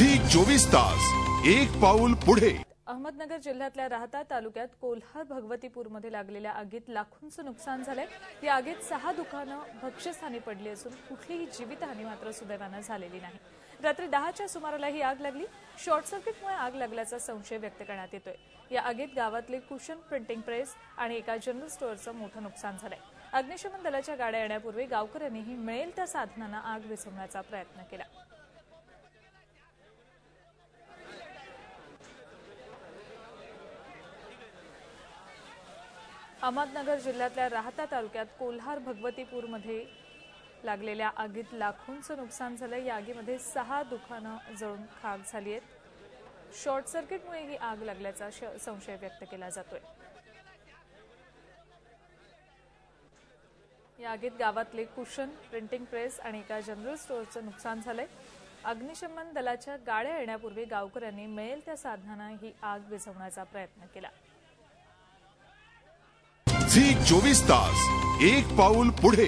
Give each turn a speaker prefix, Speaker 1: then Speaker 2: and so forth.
Speaker 1: Zee 24 तास एक पाऊल पुढे।
Speaker 2: अहमदनगर जिल्ह्यातल्या राहता तालुक्यात कोल्हार भगवतीपूरमध्ये लागलेल्या आगीत लाखोंचं नुकसान झालंय। या आगीत 6 दुकानं भक्ष्यस्थानी पडली असून कुठलीही जीवितहानी मात्र सुदैवानं झालेली नाही। रात्री 10च्या सुमाराला ही आग लागली। शॉर्ट सर्किटमुळे आग लागल्याचा संशय व्यक्त करण्यात येतोय। या आगीत गावातले कुशन प्रिंटिंग प्रेस आणि एका जनरल स्टोअरचं मोठं नुकसान झालंय। अग्निशमन दलाच्या गाड्या येण्यापूर्वी गावकऱ्यांनीही मिळेल त्या साधनांना आग विझवण्याचा प्रयत्न केला। अहमदनगर जिल्ह्यातल्या राहता तालुक्यात कोल्हार भगवतीपूरमध्ये लागलेल्या आगीत लाखोंचं नुकसान झालंय। या आगीमध्ये 6 दुकानं जळून खाक झाली आहेत। शॉर्ट सर्किटमुळे ही आग लागल्याचा संशय व्यक्त केला जातोय। या आगीत गावातले कुशन प्रिंटिंग प्रेस आणि एका जनरल स्टोअरचं नुकसान झालंय। अग्निशमन दलाच्या गाड्या येण्यापूर्वी गावकऱ्यांनी मिळेल त्या साधनांना ही आग विझवण्याचा प्रयत्न केला।
Speaker 1: झी 24 तास एक पाऊल पुढे।